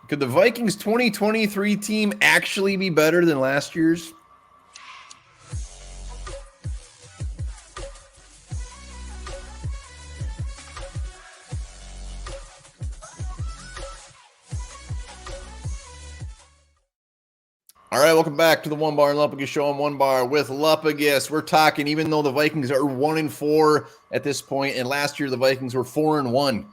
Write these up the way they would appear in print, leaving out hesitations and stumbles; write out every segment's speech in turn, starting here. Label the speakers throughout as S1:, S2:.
S1: Could the Vikings 2023 team actually be better than last year's? All right, welcome back to the One Bar and Lupagus show on One Bar with Lupagus. We're talking, even though the Vikings are 1-4 at this point, and last year the Vikings were 4-1.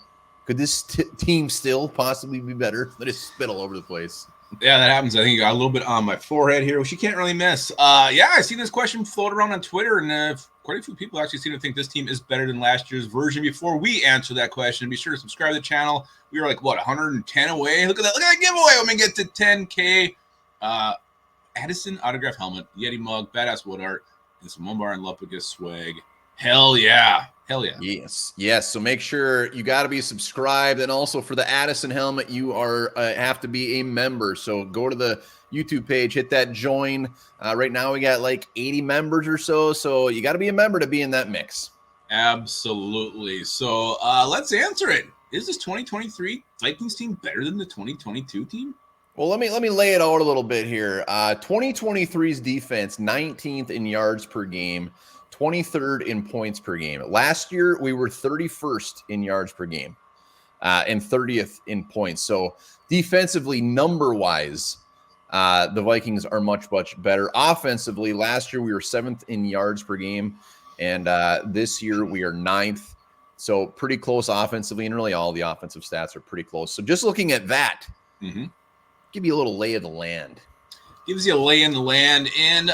S1: Could this team still possibly be better? Let it spit all over the place.
S2: Yeah, that happens. I think you got a little bit on my forehead here, which you can't really miss. Yeah, I seen this question float around on Twitter, and quite a few people actually seem to think this team is better than last year's version. Before we answer that question, be sure to subscribe to the channel. We were like, 110 away? Look at that. Look at that giveaway when we get to 10K. Addison autograph helmet, Yeti mug, badass wood art, and some Onebar and Lupagus swag. Hell yeah. Hell yeah.
S1: Yes. So make sure you got to be subscribed. And also for the Addison helmet, you are have to be a member. So go to the YouTube page, hit that join. Right now we got like 80 members or so. So you got to be a member to be in that mix.
S2: Absolutely. So let's answer it. Is this 2023 Vikings team better than the 2022 team?
S1: Well, let me lay it out a little bit here. 2023's defense, 19th in yards per game, 23rd in points per game. Last year, we were 31st in yards per game and 30th in points. So defensively, number-wise, the Vikings are much, much better. Offensively, last year we were 7th in yards per game, and this year we are 9th. So pretty close offensively, and really all the offensive stats are pretty close. So just looking at that, give you a little lay of the land.
S2: Gives you a lay in the land. And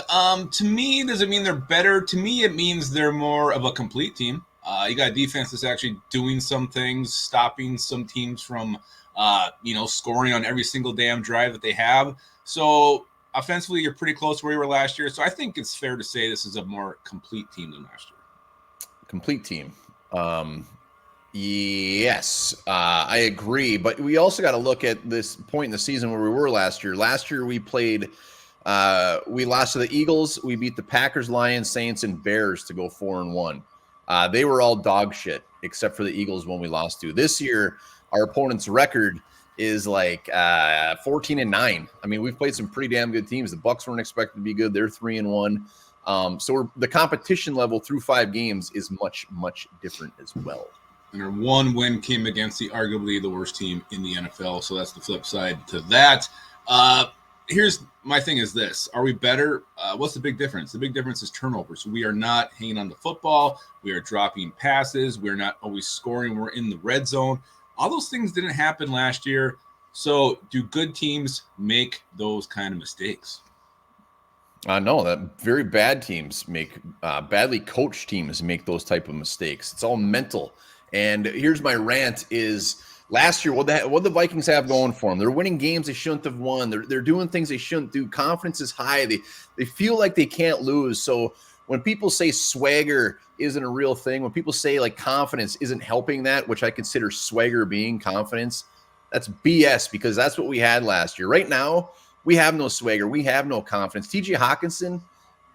S2: to me, does it mean they're better? To me, it means they're more of a complete team. You got a defense that's actually doing some things, stopping some teams from, scoring on every single damn drive that they have. So offensively, you're pretty close to where you were last year. So I think it's fair to say this is a more complete team than last year.
S1: Complete team. Yes, I agree. But we also got to look at this point in the season where we were last year. Last year we played, we lost to the Eagles. We beat the Packers, Lions, Saints, and Bears to go 4-1. They were all dog shit except for the Eagles when we lost to. This year, our opponent's record is like 14-9. I mean, we've played some pretty damn good teams. The Bucs weren't expected to be good. They're 3-1. So the competition level through 5 games is much, much different as well.
S2: And our one win came against arguably the worst team in the NFL. So that's the flip side to that. Here's my thing is this. Are we better? What's the big difference? The big difference is turnovers. We are not hanging on the football. We are dropping passes. We're not always scoring. We're in the red zone. All those things didn't happen last year. So do good teams make those kind of mistakes?
S1: No, that very bad teams make badly coached teams make those type of mistakes. It's all mental. And here's my rant is last year, what the Vikings have going for them? They're winning games they shouldn't have won. They're doing things they shouldn't do. Confidence is high. They feel like they can't lose. So when people say swagger isn't a real thing, when people say like confidence isn't helping that, which I consider swagger being confidence, that's BS because that's what we had last year. Right now, we have no swagger. We have no confidence. T.J. Hawkinson,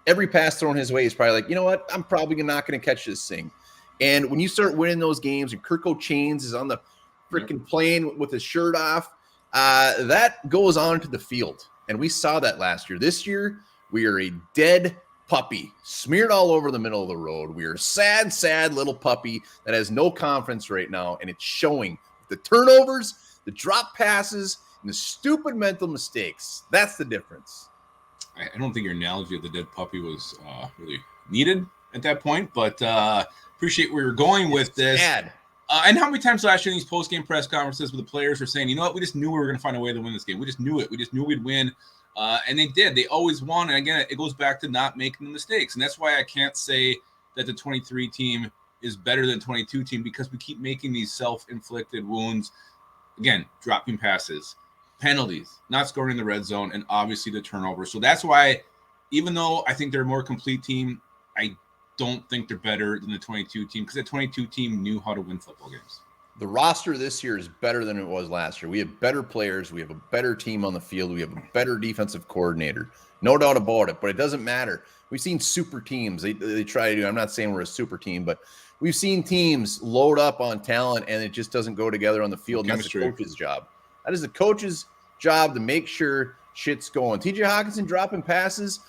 S1: every pass thrown his way is probably like, you know what? I'm probably not going to catch this thing. And when you start winning those games and Kirko Chains is on the freaking plane with his shirt off, that goes on to the field. And we saw that last year. This year, we are a dead puppy smeared all over the middle of the road. We are a sad, sad little puppy that has no confidence right now. And it's showing the turnovers, the drop passes, and the stupid mental mistakes. That's the difference.
S2: I don't think your analogy of the dead puppy was really needed at that point, but appreciate where you're going with this. And how many times last year in these post-game press conferences where the players were saying, you know what, we just knew we were going to find a way to win this game. We just knew it. We just knew we'd win. And they did. They always won. And again, it goes back to not making the mistakes. And that's why I can't say that the 23 team is better than 22 team because we keep making these self-inflicted wounds. Again, dropping passes, penalties, not scoring in the red zone, and obviously the turnover. So that's why, even though I think they're a more complete team, I don't think they're better than the 22 team because the 22 team knew how to win football games.
S1: The roster this year is better than it was last year. We have better players. We have a better team on the field. We have a better defensive coordinator. No doubt about it, but it doesn't matter. We've seen super teams. They try to do. I'm not saying we're a super team, but we've seen teams load up on talent and it just doesn't go together on the field. And that's the coach's job. That is the coach's job to make sure shit's going. TJ Hawkinson dropping passes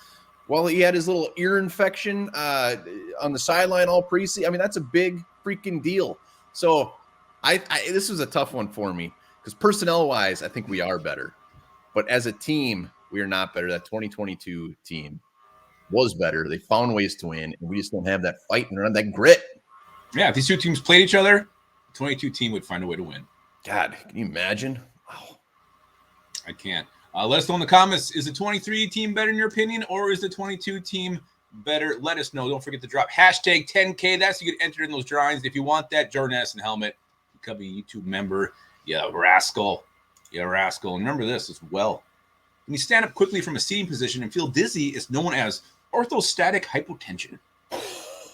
S1: while he had his little ear infection on the sideline all preseason. I mean, that's a big freaking deal. So I this was a tough one for me because personnel-wise, I think we are better. But as a team, we are not better. That 2022 team was better. They found ways to win, and we just don't have that fight and that grit.
S2: Yeah, if these two teams played each other, the 22 team would find a way to win.
S1: God, can you imagine? Wow.
S2: I can't. Let us know in the comments, is the 23 team better in your opinion, or is the 22 team better? Let us know. Don't forget to drop hashtag 10K. That's so you get entered in those drawings. If you want that Jordan Addison helmet, become a YouTube member. Yeah, rascal. Yeah, rascal. And remember this as well. When you stand up quickly from a seating position and feel dizzy, it's known as orthostatic hypotension.